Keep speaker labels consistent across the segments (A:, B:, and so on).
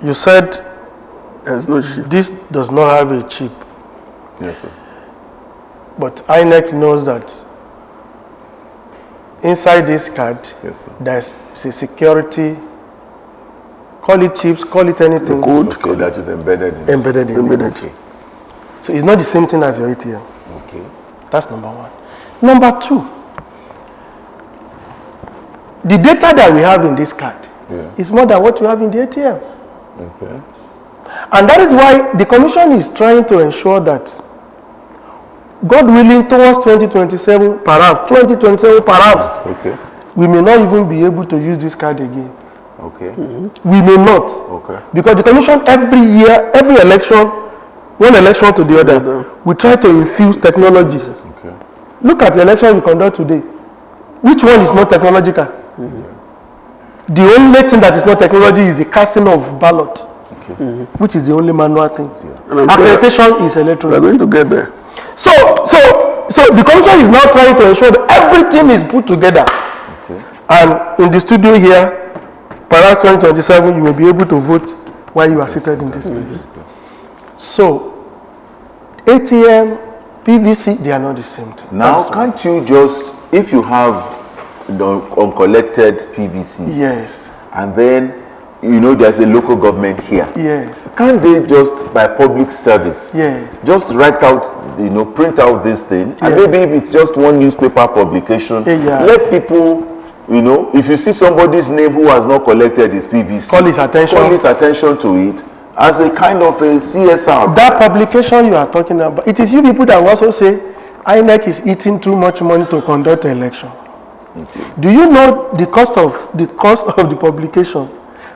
A: You said
B: There's no chip.
A: this does not have a chip,
C: Yes, sir.
A: but INEC knows that inside this card,
C: Yes, sir.
A: there's a security, call it chips, call it anything,
B: Code.
C: Okay, that is embedded in
A: embedded in
B: Embedded.
A: it. So it's not the same thing as your ATM.
C: Okay.
A: That's number one. Number two, the data that we have in this card
C: Yeah.
A: is more than what we have in the ATM.
C: Okay.
A: And that is why the commission is trying to ensure that, God willing, towards 2027, perhaps,
C: Okay.
A: we may not even be able to use this card again.
C: Okay.
A: We may not.
C: Okay.
A: Because the commission every year, every election, one election to the other, we try to infuse technology.
C: Okay.
A: Look at the election we conduct today. Which one is not technological? The only thing that is not technology is the casting of ballot, which is the only manual thing.
B: And I'm sure
A: Accreditation is
B: we're
A: electronic.
B: going to get there.
A: So the commission is now trying to ensure that everything is put together.
C: Okay.
A: And in the studio here, perhaps 2027, you will be able to vote while you are seated in this place. So, ATM, PVC, they are not the same thing.
C: Now, can't you just, if you have the uncollected PVCs,
A: Yes,
C: and then you know there's a local government here,
A: yes,
C: can't they just, by public service,
A: yes.
C: just write out, you know, print out this thing, and
A: Yeah.
C: maybe if it's just one newspaper publication,
A: Yeah.
C: let people, you know, if you see somebody's name who has not collected his PVC,
A: Call his attention.
C: call his attention to it as a kind of a CSR.
A: That publication you are talking about, it is you people that will also say INEC is eating too much money to conduct the election. Do you know the cost of the publication?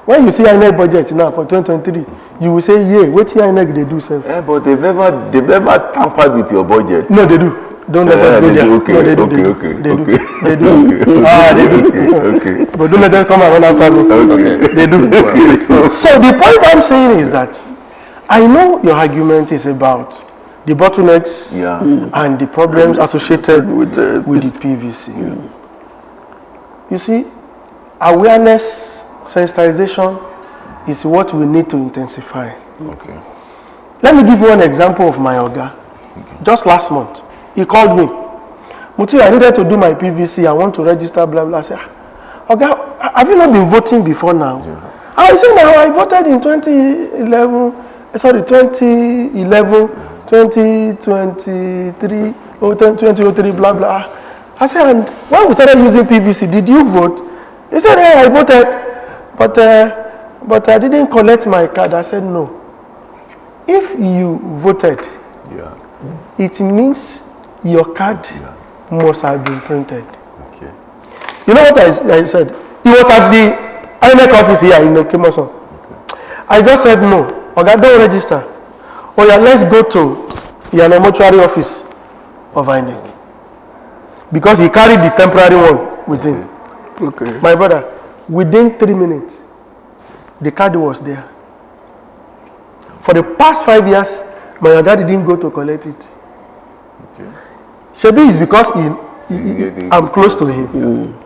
A: When you see INEC budget now for 2023, you will say, yeah, what INEC they do, sir?
C: Yeah, but they've never tampered with your budget.
A: No, they do. Don't let us go
C: They
A: there.
C: do. Okay,
A: No, they do.
C: okay,
A: They do.
C: okay,
A: They do.
C: okay.
A: They do. Ah, they do.
C: Okay.
A: But don't let them come and run after me.
C: Okay.
A: They do. So the point I'm saying is that I know your argument is about the bottlenecks
C: Yeah.
A: and the problems associated with
B: with,
A: the PVC. You see, awareness, sensitization is what we need to intensify.
C: Okay.
A: Let me give you one example of my Oga. Just last month, he called me. Muti, I needed to do my PVC. I want to register, blah, blah. I said, Oga, have you not been voting before now?
C: Yeah.
A: I said, no, I voted in 2011, 2023, or 2003, blah, blah. I said, and when we started using PVC, did you vote? He said, hey, I voted, but I didn't collect my card. I said, no. If you voted,
C: Yeah.
A: it means your card must have been printed.
C: Okay.
A: You know what I said? He was at the INEC office here in Okimoson. I just said no. Okay, don't register. Oh yeah, let's go to the mortuary office of INEC. Because he carried the temporary one with him.
B: okay.
A: My brother, within 3 minutes, the card was there. For the past 5 years, my dad didn't go to collect it.
C: Okay.
A: Shebi is because I'm close to him.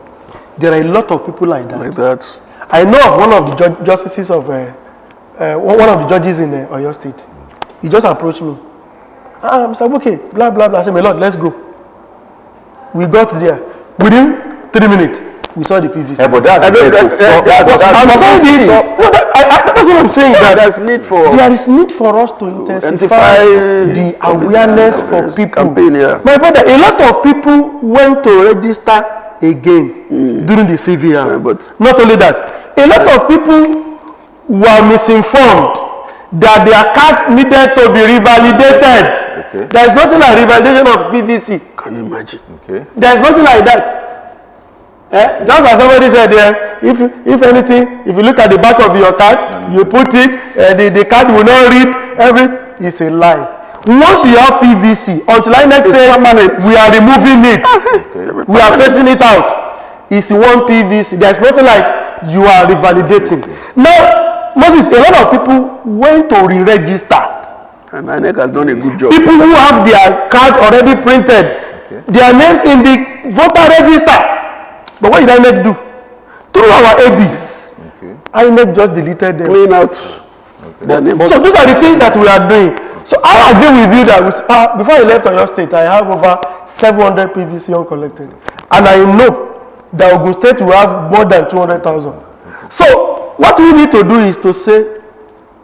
A: There are a lot of people like that.
B: Like that.
A: I know of one of the justices of one of the judges in Oyo State. He just approached me. Mr. Buke, blah blah blah. I said, my lord, let's go. We got there. Within 3 minutes, we saw the PVC.
C: Yeah, but that's
A: I'm saying this. That's what I'm saying. That
B: There's need for
A: there is need for us to intensify the awareness for people.
B: campaign, yeah.
A: My brother, a lot of people went to register again during the CVR.
B: Yeah, but
A: Not only that, a lot of people were misinformed that their card needed to be revalidated.
C: Okay.
A: There is nothing like revalidation of PVC.
B: can you imagine?
C: Okay.
A: There is nothing like that. Just as somebody said there, if anything, if you look at the back of your card, you put it, the card will not read everything. It's a lie. Once you have PVC, until INEC says we are removing it, we are phasing it out, it's one PVC. There's nothing like you are revalidating. Now, Moses, a lot of people went to re-register.
B: And INEC has done a good job.
A: People who have their card already printed, their names in the voter register. But what did INEC do? Through our ABs,
C: Okay.
A: INEC just deleted them.
B: Clean out.
A: So those are the things that we are doing. So I agree with you that before I left Oyo State, I have over 700 PVC uncollected. And I know that Ogun State will have more than 200,000. So what we need to do is to say,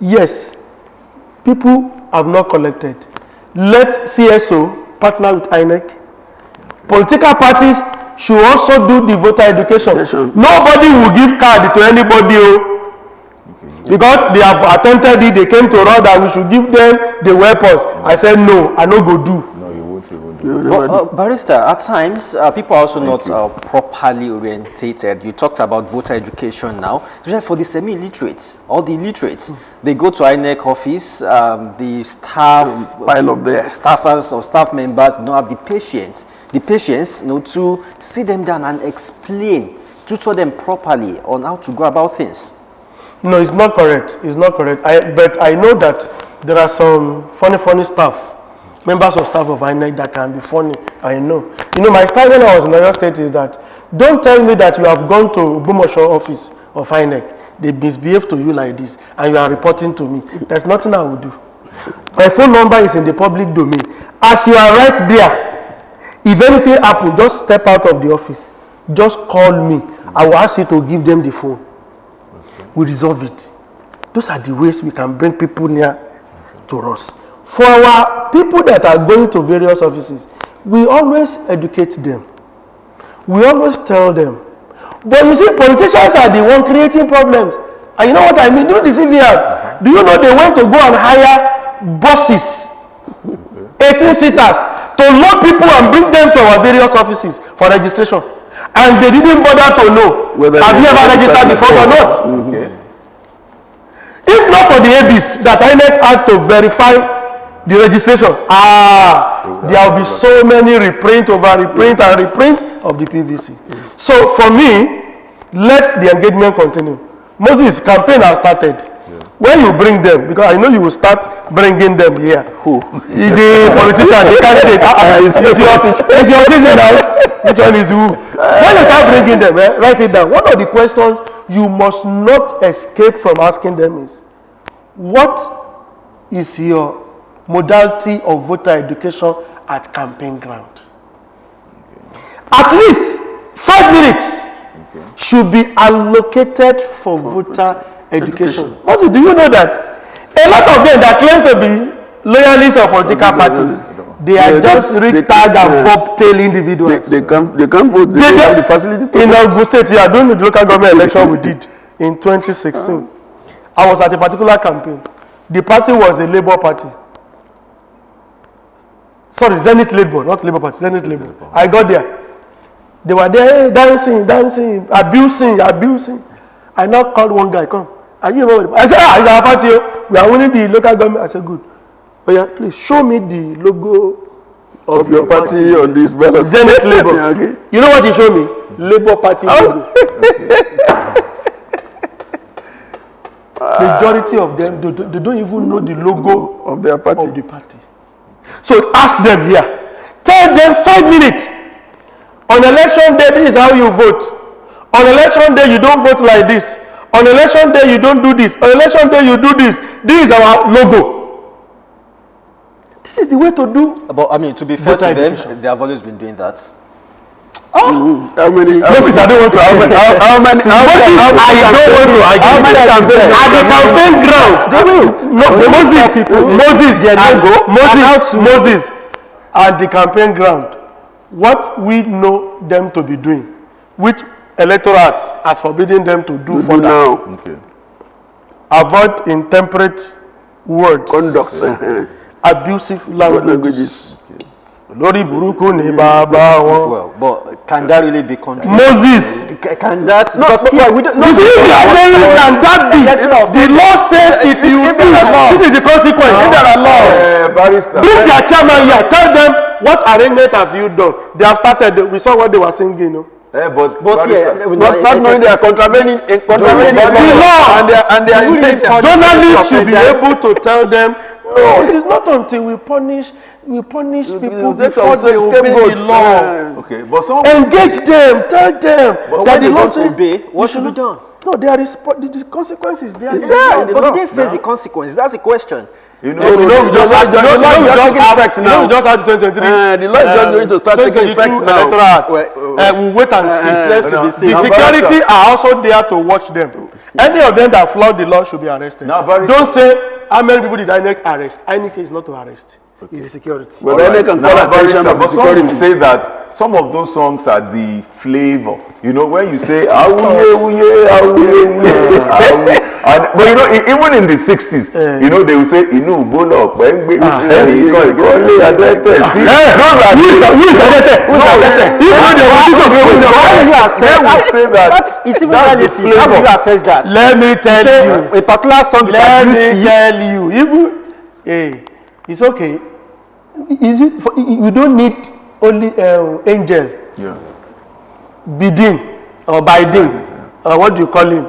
A: yes, people have not collected. Let CSO partner with INEC. Political parties should also do the voter education. Nobody will give card to anybody. Because they have attempted it, they came to us that we should give them the weapons. I said no, I no go do.
C: No, you won't even do.
D: Barrister, at times people are also not properly orientated. You talked about voter education now, especially for the semi-illiterates or the illiterates. They go to INEC office, the staff
B: pile up there.
D: Staffers or staff members don't have the patience, to sit them down and explain, tutor them properly on how to go about things.
A: No, it's not correct. It's not correct. But I know that there are some funny staff, members of staff of INEC that can be funny. I know. You know, my style when I was in Oyo State is that don't tell me that you have gone to Ogbomoso office of INEC. They misbehave to you like this and you are reporting to me. There's nothing I will do. My phone number is in the public domain. As you are right there, if anything happens, just step out of the office. Just call me. I will ask you to give them the phone. We resolve it. Those are the ways we can bring people near to us. For our people that are going to various offices, we always educate them. We always tell them. But you see, politicians are the one creating problems. And you know what I mean? During the CVR, do you know they went to go and hire buses, 18-seaters, to load people and bring them to our various offices for registration. And they didn't bother to know whether have you ever registered before or not.
C: Okay.
A: If not for the ABs that INEC had to verify the registration, there will be so many reprint of the PVC. So for me, let the engagement continue. Moses, campaign has started. When you bring them, because I know you will start bringing them here. Who? The politician, the candidate. It's your season now. Which one is who? When you start bringing them, write it down. One of the questions you must not escape from asking them is, what is your modality of voter education at campaign ground? At least 5 minutes should be allocated for voter education. Also, do you know that a lot of them that claim to be loyalists of political parties, they are just retired and bobtail individuals.
B: They can't vote. They have the facility to
A: in Ogun State, yeah, during the local government election we did in 2016, I was at a particular campaign. The party was a Labour party. Sorry, Zenith Labour, not Labour Party, Zenith Labour. I got there. They were there dancing, abusing. I now called one guy, come. Are you involved? I said, it's our party. We are winning the local government. I said, good. Oh yeah, please show me the logo
B: of your party on this ballot.
A: Zenith Labour. Yeah, okay. You know what he showed me? Labour Party logo. Majority of them, they don't even know the logo
B: of their party.
A: Of the party. So ask them here. Tell them 5 minutes. On election day, this is how you vote. On election day, you don't vote like this. On election day, you don't do this. On election day, you do this. This is our logo. This is the way to do.
D: But I mean, to be fair to them, they have always been doing that.
B: How many?
A: I don't want to. How many? I don't want to argue. How many campaigns? At the campaign grounds. Moses, at the campaign ground. What we know them to be doing, which electoral has forbidden them to do for now.
C: Okay.
A: Avoid intemperate words.
B: Conduct.
A: Abusive languages. Lori buruku ni baba won.
D: Well, but can that really be controlled?
A: Moses.
D: Can that?
A: Because we don't. You see, can that be? The law says if you do, this is the consequence. If there are laws,
B: Barrister.
A: bring their chairman here. Tell them what arrangement have you done. They have started. We saw what they were singing. You know.
C: But
B: not knowing they are contravening the
A: law
B: and their intention.
A: Journalists should be able to tell them. No, it is not until we punish people before they obey the law.
C: Okay, but
A: engage them, tell them
D: that the law says obey. What should be done?
A: No, there is the consequences. There is
D: Yeah,
A: in the
D: but
A: law.
D: they face the consequences. That's the question.
C: You know,
A: We just have 2023.
B: The law is just going to start taking effect now.
A: Electoral Act. We'll wait and see.
D: to be seen.
A: The security are also there to watch them. Any of them that flout the law should be arrested.
C: Now, Barrister-
A: Don't say how many people did INEC arrest. INEC is not to arrest. It's the security.
B: Well, then they can call attention of the
C: but some will
B: security.
C: say that some of those songs are the flavor. You know, when you say awuye wuye awuye wuye awuye, but you know, even in the 60s, you know, they will say inu bolo pengbe ikole adete. See, those are
D: It's even reality. How do you assess that?
A: Let me tell you.
D: A particular song is
A: Let me
D: abused.
A: tell you. Even it's okay. Is it? You don't need only angel.
C: Yeah.
A: Bidin or Biden or what do you call him?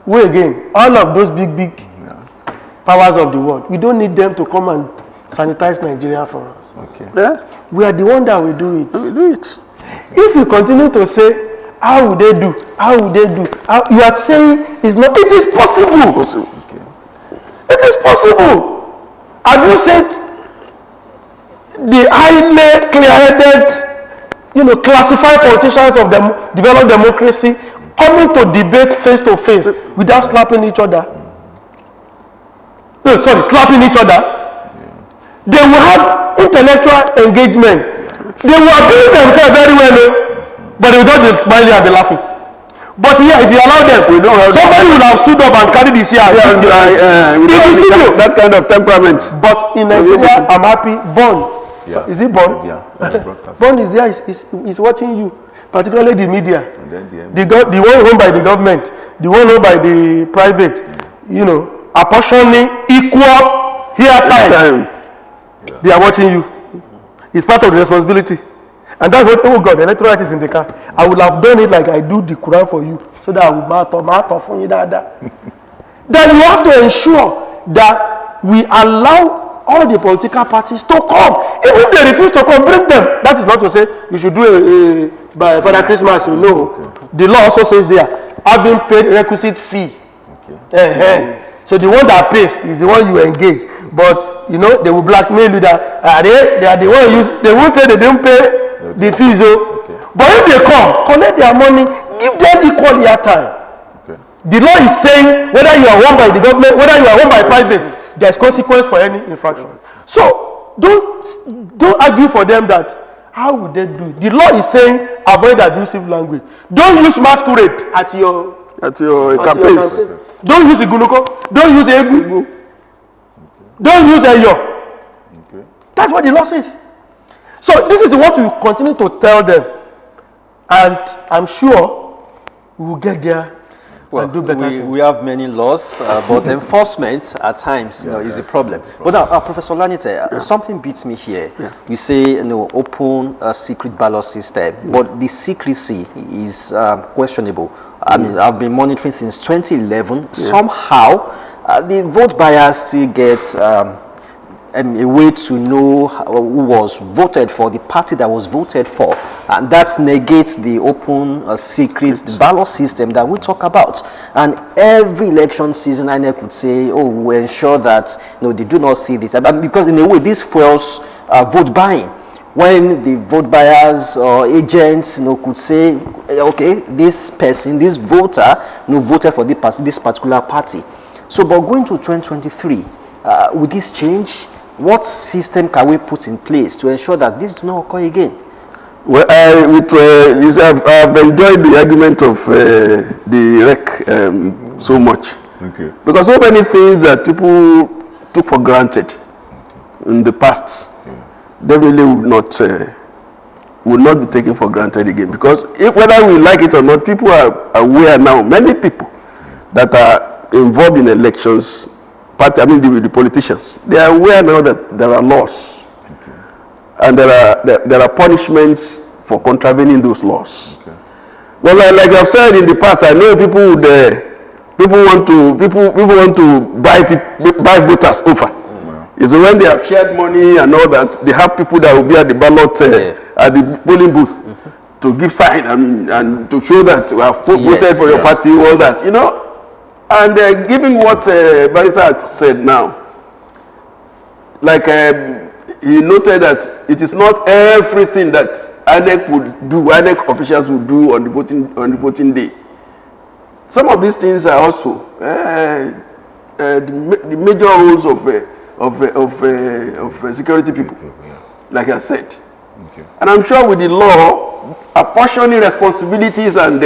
A: Who again? All of those big powers of the world. We don't need them to come and sanitize Nigeria for us.
C: Okay.
B: Yeah,
A: We are the one that will do it.
B: we do it.
A: If you continue to say, how would they do? How would they do? You are saying it's not. It is possible. It is possible. Have you said the highly clear-headed, classified politicians of the developed democracy coming to debate face to face without slapping each other? No, sorry, slapping each other. They will have intellectual engagement. They will abuse themselves very well, but they will just be smiling and be laughing. But here, if you allow them, somebody will have stood up and carried his chair.
B: That kind of temperament.
A: But in Nigeria, I'm happy. Born.
C: Yeah.
A: Is it born?
C: Yeah.
A: Born is there. Is watching you, particularly the media.
C: And then
A: The one owned by the government, the one owned by the private. Apportioning equal time. They are watching you. It's part of the responsibility. And that's what, oh God, the electoral right is in the car. I would have done it like I do the Quran for you, so that I would matter for you. Then you have to ensure that we allow all the political parties to come. Even if they refuse to come, bring them. That is not to say you should do by Father Christmas. No. The law also says there, having paid requisite fee. So the one that pays is the one you engage. But they will blackmail you that they are the one use. They won't say they didn't pay the fees. But if they come, collect their money, give them equal their time. The law is saying whether you are owned by the government, whether you are owned by private, there is consequence for any infraction. So don't argue for them that how would they do it? The law is saying avoid abusive language. Don't use masquerade at your
B: campaigns.
A: Don't use Igunoko. Don't use Egu. Don't use Eyo. That's what the law says. So this is what we continue to tell them, and I'm sure we will get there. And do better things.
D: We have many laws, but enforcement at times is the problem. But now, Professor Lanite, something beats me here. We say open secret ballot system, but the secrecy is questionable. I mean, I've been monitoring since 2011. Somehow, the vote buyers still get a way to know who was voted for, the party that was voted for, and that negates the open secret ballot system that we talk about. And every election season, INEC could say, "Oh, we ensure that they do not see this," because in a way this fuels vote buying. When the vote buyers or agents could say, "Okay, this person, this voter, voted for this particular party." So, but going to 2023, with this change, what system can we put in place to ensure that this does not occur again?
B: Well, I've enjoyed the argument of the REC so much. Because so many things that people took for granted in the past, definitely would not be taken for granted again. Because whether we like it or not, people are aware now, many people that are involved in elections, the politicians, they are aware now that there are laws, and there are punishments for contravening those laws. Well, like I've said in the past, I know people want to buy voters over. It's when they have shared money and all that, they have people that will be at the ballot at the polling booth. to give sign, I mean, and to show that we have voted for your
C: yes.
B: party, all that, you know. And given what Barrister said now, like he noted that it is not everything that INEC would do, INEC officials would do on the voting day. Some of these things are also the major roles of security people, like I said.
C: Okay.
B: And I'm sure with the law, apportioning responsibilities and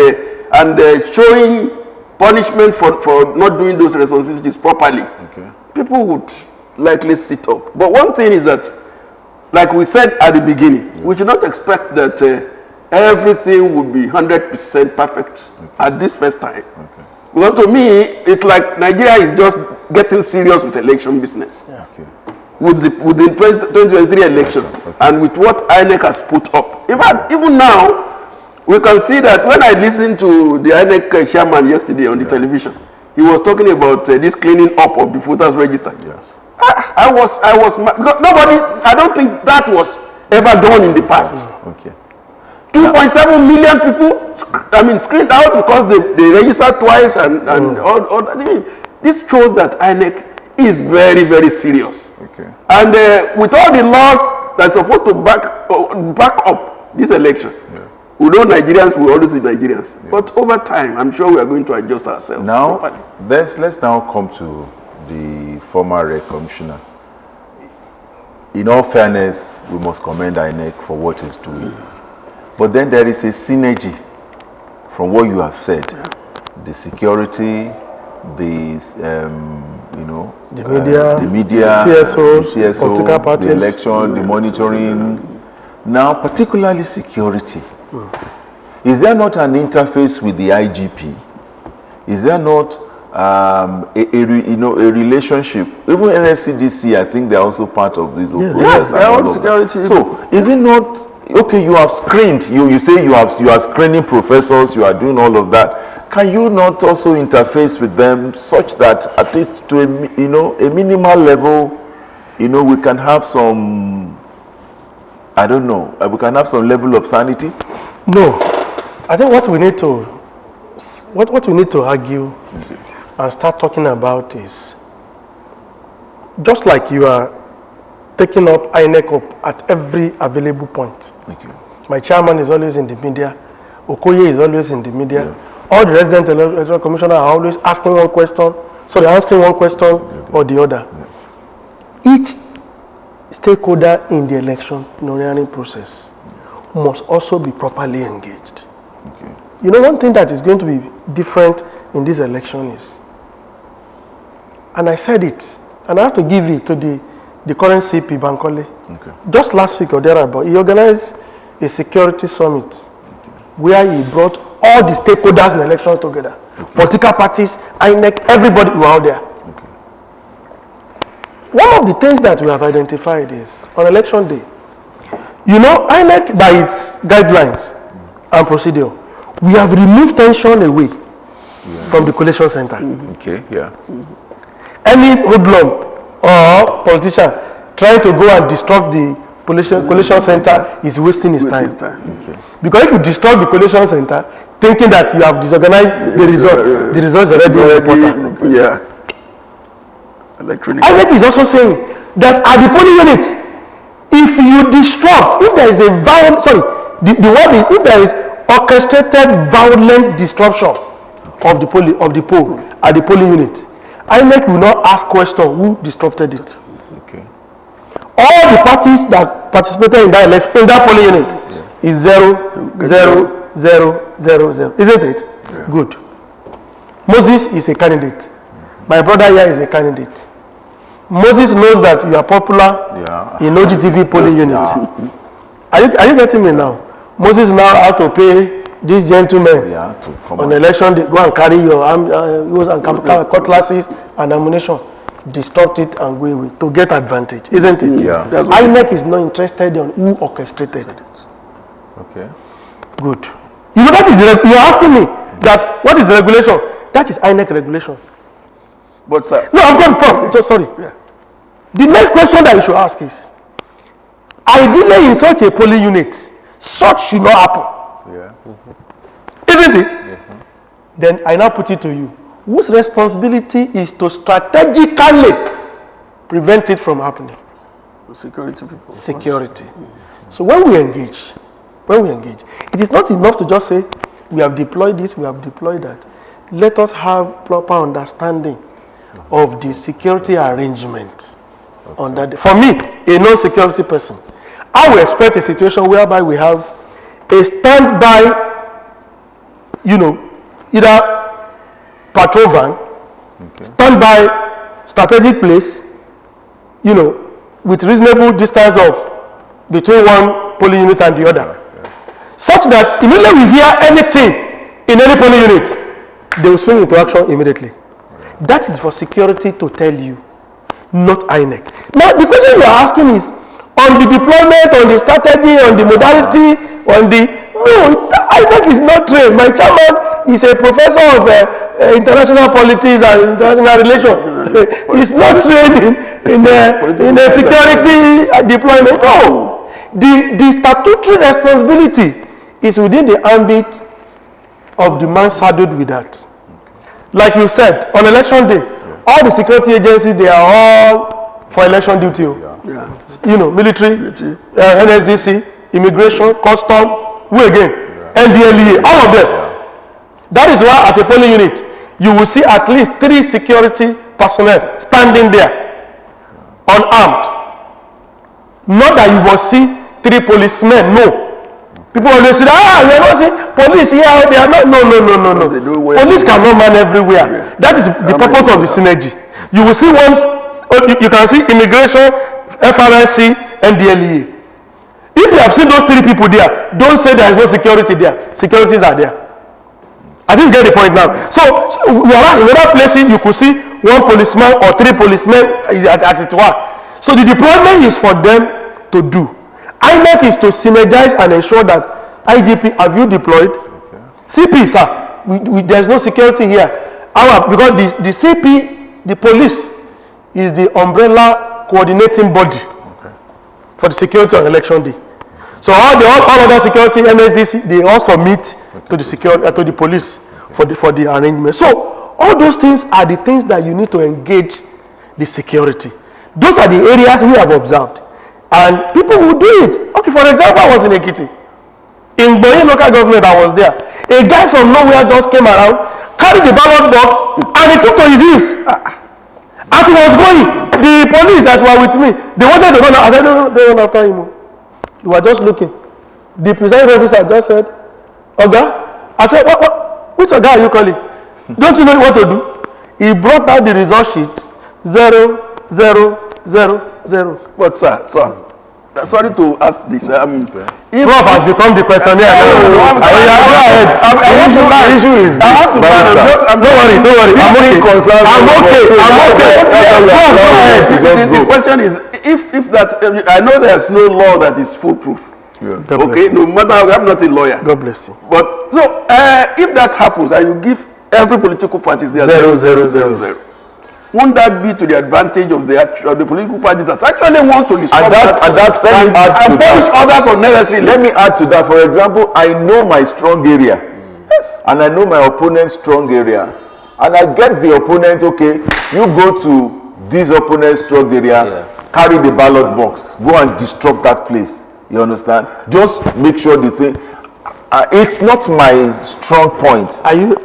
B: showing punishment for not doing those responsibilities properly,
C: Okay.
B: people would likely sit up. But one thing is that, like we said at the beginning, we should not expect that everything would be 100% perfect at this first time.
C: Okay.
B: Because to me, it's like Nigeria is just getting serious with election business.
C: Okay.
B: With the 2023 election, and with what INEC has put up. In fact, even now, we can see that when I listened to the INEC chairman yesterday on the television, he was talking about this cleaning up of the voters register.
C: Yes.
B: I was because nobody, I don't think that was ever done in the past.
C: Okay.
B: 2.7 million people, screened out because they registered twice and all that. I mean, this shows that INEC is very, very serious.
C: Okay.
B: And with all the laws that's supposed to back up this election, we know Nigerians will always be Nigerians. But over time, I'm sure we are going to adjust ourselves.
C: Now,
B: properly.
C: let's now come to the former Rec Commissioner. In all fairness, we must commend INEC for what it's doing. But then there is a synergy from what you have said. The security, the media,
A: CSO, political parties,
C: the election, the monitoring. Now, particularly security. Is there not an interface with the IGP? Is there not a relationship? Even NSCDC, I think they're also part of this.
B: Yes, they are security.
C: So, is it not okay? You have screened. You say you are screening professors. You are doing all of that. Can you not also interface with them such that at least to a minimal level, we can have some, I don't know, we can have some level of sanity?
A: No, I think what we need to argue and start talking about is, just like you are taking up INEC up at every available point.
C: Thank you.
A: My chairman is always in the media. Okoye is always in the media. Yeah. All the resident electoral commissioners are always asking one question, or the other. Yeah. Each stakeholder in the election process must also be properly engaged.
C: Okay.
A: One thing that is going to be different in this election is, and I said it, and I have to give it to the current CP, Bankole.
C: Okay.
A: Just last week or thereabout, he organized a security summit where he brought all the stakeholders in elections together. Okay. Political parties, INEC, everybody were out there.
C: Okay.
A: One of the things that we have identified is, on election day, INEC, by its guidelines and procedure, we have removed tension away from the collation center.
C: Okay, yeah.
A: Any hoodlum or politician trying to go and disrupt the collation center is wasting his time.
C: Okay.
A: Because if you disrupt the collation center, thinking that you have disorganized the result, the result is already important.
B: Yeah. Electronic.
A: INEC is also saying that at the polling unit, if you disrupt, if there is a violent, if there is orchestrated violent disruption of the poll at the polling unit, INEC will not ask question who disrupted it.
C: Okay.
A: All the parties that participated in that election, in that polling unit, is 0, 0, 0, 0, 0. Isn't it? Yeah. Good. Moses is a candidate. My brother here is a candidate. Moses knows that you are popular in OGTV polling unit. Are you getting me now? Moses now have to pay these gentlemen on election day, go and carry your arms and cutlasses and ammunition, disrupt it and go away to get advantage, isn't it?
C: Yeah.
A: INEC is not interested in who orchestrated it.
C: Okay.
A: Good. That is you're asking me that what is the regulation? That is INEC regulation.
B: But sir,
A: no, I'm going prof. Just sorry. Yeah. The next question that you should ask is, ideally in such a polling unit, such should not happen. Isn't it? Then I now put it to you. Whose responsibility is to strategically prevent it from happening?
B: Security people.
A: Security. So when we engage, it is not enough to just say, we have deployed this, we have deployed that. Let us have proper understanding of the security arrangement on that day. For me, a non-security person, I will expect a situation whereby we have a standby, either patrol van, standby strategic place, with reasonable distance of between one polling unit and the other. Such that immediately we hear anything in any polling unit, they will swing into action immediately. That is for security to tell you, not INEC. Now, the question you are asking is, on the deployment, on the strategy, on the modality, no, INEC is not trained. My chairman is a professor of international politics and international relations. He's not trained in a security deployment. No. The statutory responsibility is within the ambit of the man saddled with that. Like you said, on election day, all the security agencies, they are all for election duty. Military, NSDC, immigration, custom, who again? NDLEA, all of them. That is why at a polling unit, you will see at least 3 security personnel standing there, unarmed. Not that you will see 3 policemen, no. People always say, you are not seeing police here, they are not. No. Police cannot man everywhere. That is the purpose of the synergy. You will see you can see immigration, FRSC, NDLEA. If you have seen those 3 people there, don't say there is no security there. Securities are there. I didn't get the point now. So in other places, you could see 1 policeman or 3 policemen as it were. So the deployment is for them to do. INEC is to synergize and ensure that IGP, have you deployed? CP, sir, there is no security here. Because the CP, the police, is the umbrella coordinating body for the security on election day. So all other security, NSDC, they all submit to the security, to the police for the arrangement. So all those things are the things that you need to engage the security. Those are the areas we have observed. And people will do it. Okay, for example, I was in Ekiti. In Boyi local government, I was there. A guy from nowhere just came around, carried the ballot box, and he took to his heels. As he was going, the police that were with me, they wanted to run. I said, no, don't run after him. You were just looking. The presiding officer just said, Oga? I said, what? Which Oga are you calling? Don't you know what to do? He brought out the result sheet, 0, 0, 0, 0.
B: But sir, I'm sorry to ask this.
A: If Prof has become the questionnaire, go ahead. The issue is this. Don't worry. I'm okay.
B: The question is, if that, I know there's no law that is foolproof. Okay, no matter how, I'm not a lawyer.
A: God bless you.
B: But so, if that happens, and you give every political party their 0. Won't that be to the advantage of the political parties that actually want to destroy and punish others unnecessarily?
C: Let me add to that. For example, I know my strong area.
B: Yes.
C: And I know my opponent's strong area. And I get the opponent, okay, you go to this opponent's strong area, carry the ballot box, go and disrupt that place. You understand? Just make sure the thing, it's not my strong point.
A: Are you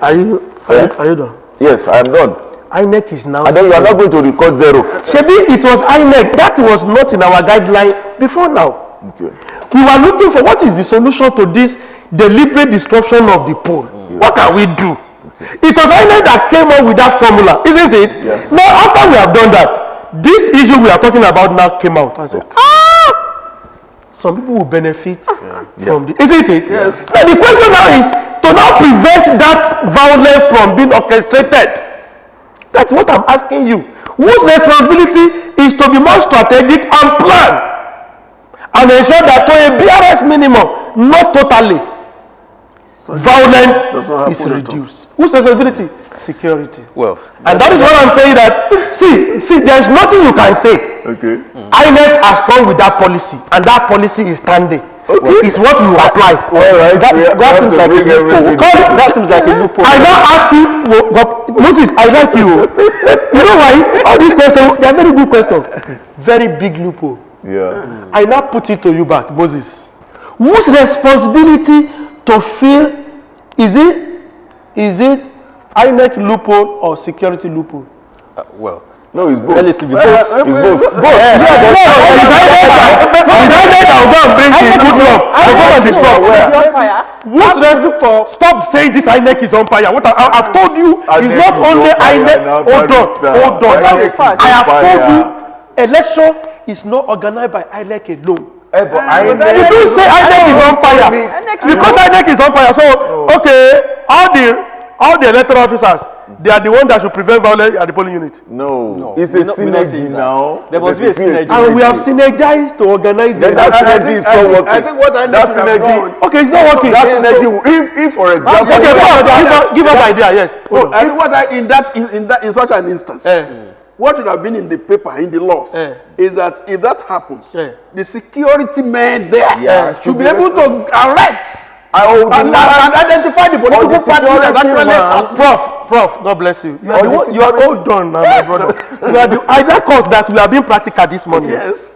A: done?
C: Yes, I am done.
A: INEC is now.
C: And then you are not going to record 0.
A: Shebi, it was INEC. That was not in our guideline before now.
C: Okay.
A: We were looking for what is the solution to this deliberate disruption of the poll. What can we do? It was INEC that came up with that formula, isn't it?
C: Yes.
A: Now, after we have done that, this issue we are talking about now came out and said, some people will benefit from the, isn't it?
B: Yes.
A: Now, the question now is to now prevent that violence from being orchestrated. That's what I'm asking you. Whose responsibility is to be more strategic and plan and ensure that to a BRS minimum, not totally, violence is reduced. Whose responsibility? Security.
D: Well,
A: and that is what I'm saying that, see, there's nothing you can say.
C: Okay.
A: INEC has come with that policy, and that policy is standing. It's what you apply.
C: All right.
D: That seems like a loophole. That seems like a loophole.
A: I now ask you, Moses, I like you. You know why? All these questions, they are very good questions. Very big loophole.
C: Yeah.
A: I now put it to you back, Moses. Whose responsibility to feel is it INEC loophole or security loophole?
C: No, it's both.
D: Let's leave it.
C: It's both.
A: Stop saying this INEC is on fire. What I've told you is not only INEC. Hold on. I have told you election is not organized by INEC alone.
C: But
A: You don't say INEC is on fire because INEC is on fire. So okay, all the electoral officers, they are the ones that should prevent violence at the polling unit.
C: No, it's a synergy now.
D: There must be a synergy.
A: And we have synergized to organize the
C: That synergy is not working.
B: I think what I
C: That synergy.
A: Okay, it's not working.
C: That synergy. If for example.
A: Okay, give us idea. Yes.
B: No, I think what in such an instance, what should have been in the paper, in the laws, is that if that happens, the security men there should be able to arrest and identify the political party that actually.
A: Prof, God bless you. You are all done now, my brother. You are the either cause that we are being practical this morning.
B: Yes.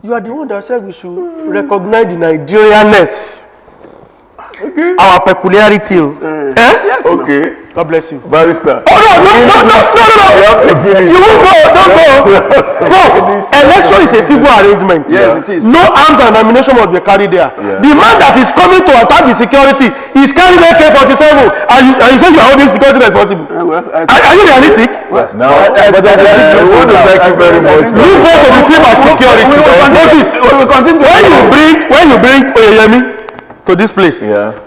A: You are the one that said we should recognize the Nigerianness. Our peculiarities.
B: Yes.
C: Okay.
A: God bless you.
C: Barrister.
A: Oh, no. You won't go. Don't go. Prof, election is a civil arrangement.
B: Yes, it is.
A: No arms and ammunition must be carried there.
C: Yeah.
A: The man that is coming to attack the security is carrying AK-47 and you say you are holding security responsible. Are you realistic?
C: Now, I want to thank you very much.
A: You go to the field of security.
B: We will continue.
A: When you bring Oyeyemi to this place,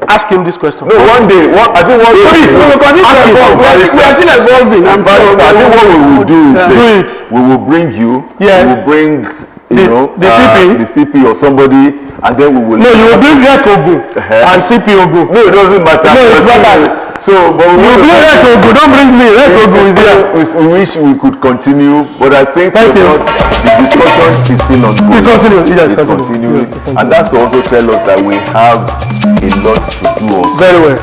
A: ask him this question.
C: No, one day, I think one day
B: We will continue to evolve. We are still evolving.
C: I think what we will do is we will bring you.
A: Yeah.
C: We will bring
A: the
C: CP or somebody, and then we will.
A: No, you will bring Rek Ogun and CP Ogun.
C: No, it doesn't matter.
A: No, it's not.
C: So, but we
A: You bring Rek Ogun. Don't bring me. Rek Ogun is here.
C: We wish we could continue, but I think
A: Thank you.
C: the discussion is still ongoing.
A: It's
C: continuing, and that's to also tell us that we have a lot to do. Also.
A: Very well.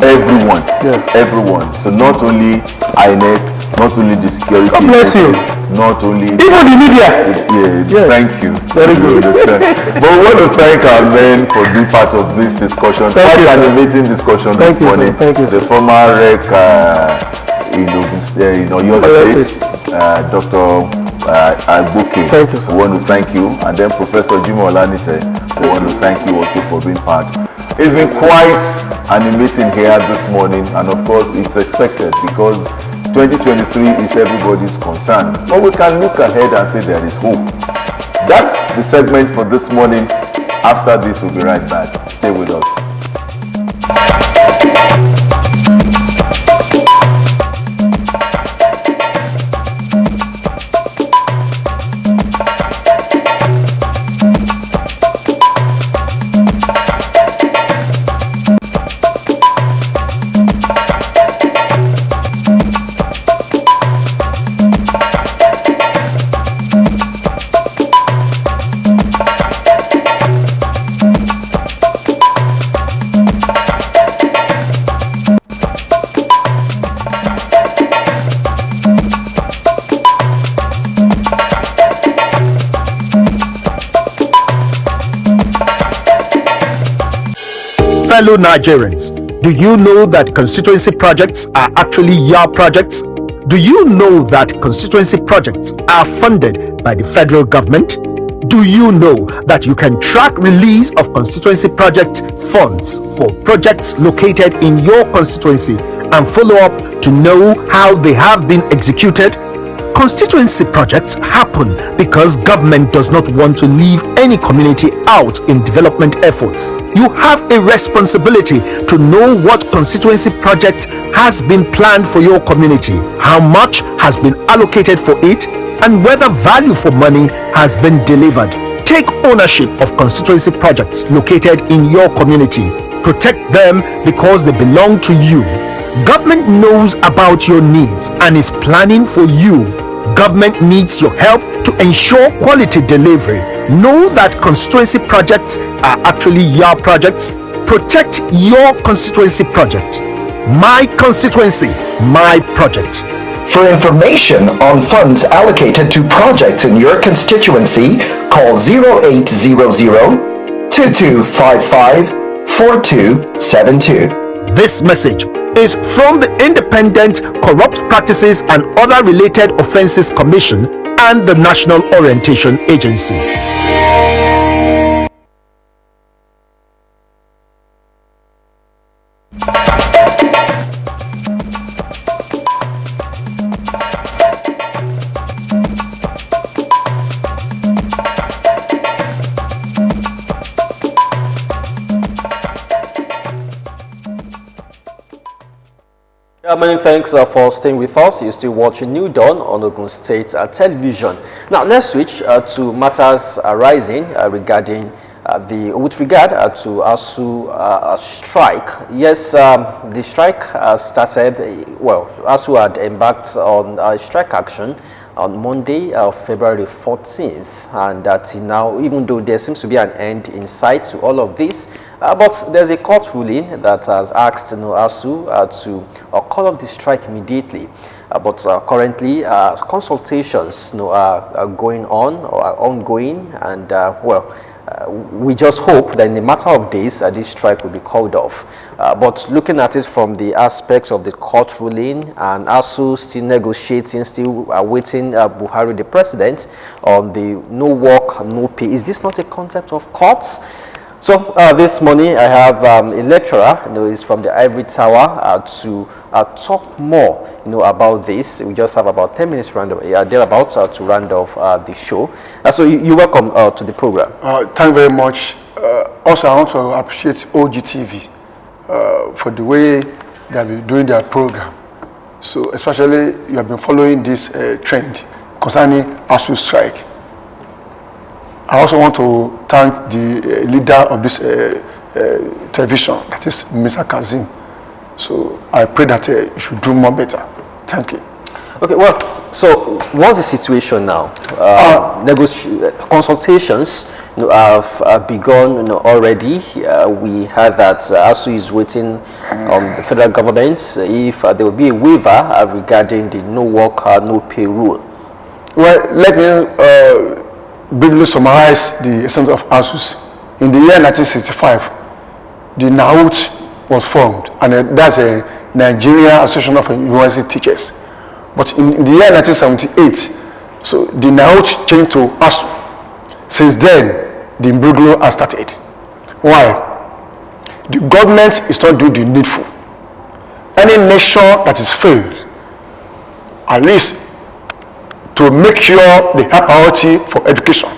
C: Everyone. So not only INEC, not only the security.
A: God bless you.
C: Not only
A: Even the media. Yes.
C: Thank you.
A: Very good.
C: But we want to thank our men for being part of this discussion.
A: Thank you,
C: animating discussion this morning.
A: Thank you, sir.
C: The former REC in Oyo State, Dr. Agboke.
A: Thank you, sir.
C: We want to thank you, and then Professor Jimoh Olanite. We want to thank you also for being part. It's been quite animating here this morning, and of course it's expected because 2023 is everybody's concern. But we can look ahead and say there is hope. That's the segment for this morning. After this, we'll be right back. Stay with us.
E: Fellow Nigerians, do you know that constituency projects are actually your projects? Do you know that constituency projects are funded by the federal government? Do you know that you can track release of constituency project funds for projects located in your constituency and follow up to know how they have been executed? Constituency projects happen because government does not want to leave any community out in development efforts. You have a responsibility to know what constituency project has been planned for your community, how much has been allocated for it, and whether value for money has been delivered. Take ownership of constituency projects located in your community. Protect them because they belong to you. Government knows about your needs and is planning for you. Government needs your help to ensure quality delivery. Know that constituency projects are actually your projects. Protect your constituency project. My constituency, my project.
F: For information on funds allocated to projects in your constituency, call 0800 2255 4272.
E: This message is from the Independent Corrupt Practices and Other Related Offences Commission and the National Orientation Agency.
D: Many thanks for staying with us. You're still watching New Dawn on Ogun State Television. Now let's switch to matters arising regarding with regard to ASUU strike. Yes, the strike started. Well, ASUU had embarked on strike action on Monday, February 14th, and till now, even though there seems to be an end in sight to all of this, but there's a court ruling that has asked ASUU to call off the strike immediately. But currently, consultations are going on or are ongoing, and we just hope that in a matter of days this strike will be called off. But looking at it from the aspects of the court ruling and ASUU still negotiating, still awaiting Buhari, the president, on the no work, no pay, is this not a concept of courts? So this morning I have a lecturer who is from the Ivory Tower to talk more about this. We just have about 10 minutes thereabouts to round off the show. So you're welcome to the program.
A: Thank you very much. Also, I want to appreciate OGTV for the way they have been doing their program. So especially you have been following this trend concerning ASUU strike. I also want to thank the leader of this television, that is Mr. Kazim. So I pray that you should do more better. Thank you.
D: Okay, well, so what's the situation now? Consultations have begun already. We heard that ASUU is waiting on the federal government if there will be a waiver regarding the no work, no pay rule.
A: Well, let me briefly summarize the essence of ASUU. In the year 1965, the NAUT was formed, and that's a Nigerian Association of University Teachers. But in the year 1978, so the NAUT changed to ASUU. Since then, the imbroglio has started. Why? The government is not doing the needful. Any nation that is failed, at least to make sure they have priority for education,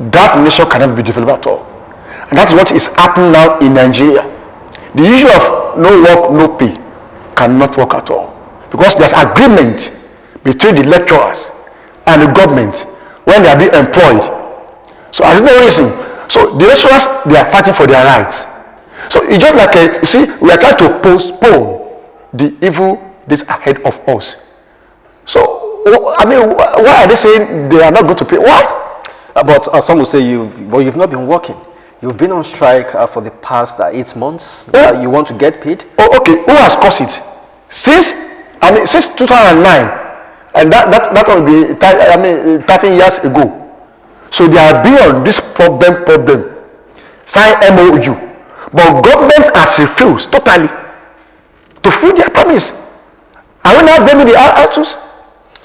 A: that nation cannot be developed at all. And that's what is happening now in Nigeria. The issue of no work, no pay cannot work at all, because there's agreement between the lecturers and the government when they are being employed. So there's no reason. So the lecturers, they are fighting for their rights. So it's just like you see, we are trying to postpone the evil days ahead of us. So I mean, why are they saying they are not going to pay? Why?
D: But some will say you've not been working. You've been on strike for the past 8 months. You want to get paid?
A: Oh, okay. Who has caused it? Since 2009, and that will be 13 years ago. So they are beyond this problem. Sign MOU, but government has refused totally to fulfill their promise. Are we not blaming the ASUU?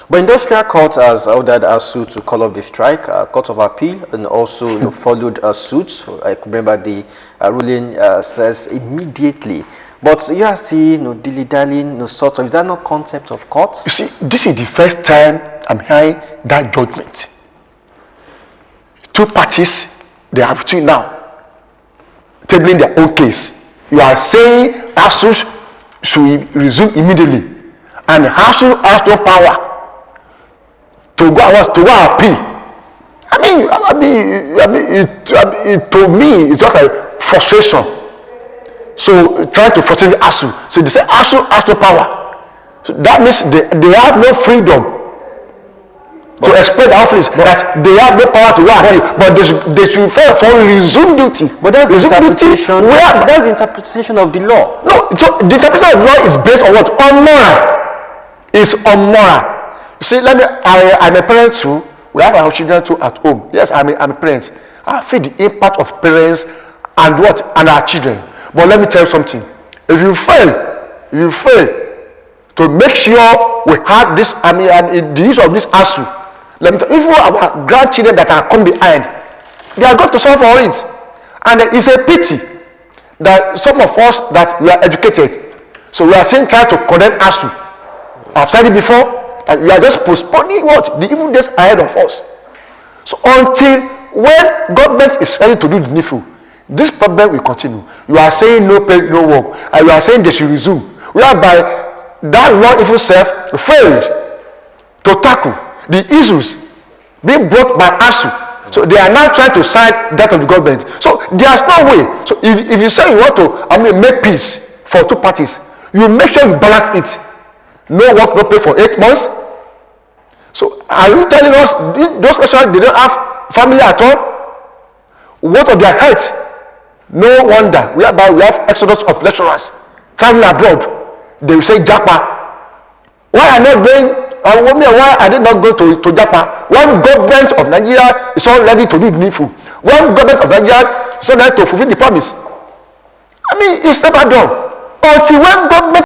D: But industrial court has ordered ASUU to call off the strike, court of appeal, and also followed suit. I remember the ruling says immediately. But you are still dilly-dallying, sort of. Is that not concept of courts?
A: You see, this is the first time I'm hearing that judgment. Two parties, they are between now, tabling their own case. You are saying ASUU should resume immediately, and ASUU has no power to go appeal. To me, it's just like frustration. So trying to frustrate the ASUU. So they say ASUU has no power. So that means they have no freedom to explain the office that they have no power to go and but they should for resume duty.
D: But that's the interpretation. That's the interpretation of the law.
A: No, so the interpretation of the law is based on what? On moral. It's on moral. You see, I'm a parent too. We have our children too at home. Yes, I'm a parent. I feel the impact of parents and what? And our children. But let me tell you something. If you fail to make sure we have this, the use of this ASU, let me tell you, even our grandchildren that are come behind, they are going to suffer for it. And it's a pity that some of us that we are educated, so we are saying try to condemn ASU. I've said it before, and we are just postponing what? The evil days ahead of us. So until when government is ready to do the needful, this problem will continue. You are saying no pay, no work, and you are saying they should resume. Whereby that law even self failed to tackle the issues being brought by ASU. So they are now trying to side that of the government. So there's no way. So if you say you want to make peace for two parties, you make sure you balance it. No work, no pay for 8 months. So are you telling us those lecturers they don't have family at all? What of their health? No wonder whereby we have exodus of lecturers traveling abroad. They will say Japa. Why are not going? Why are they not going to Japa? One government of Nigeria is all ready to do the needful. One government of Nigeria is all ready to fulfill the promise. I mean, it's never done until when government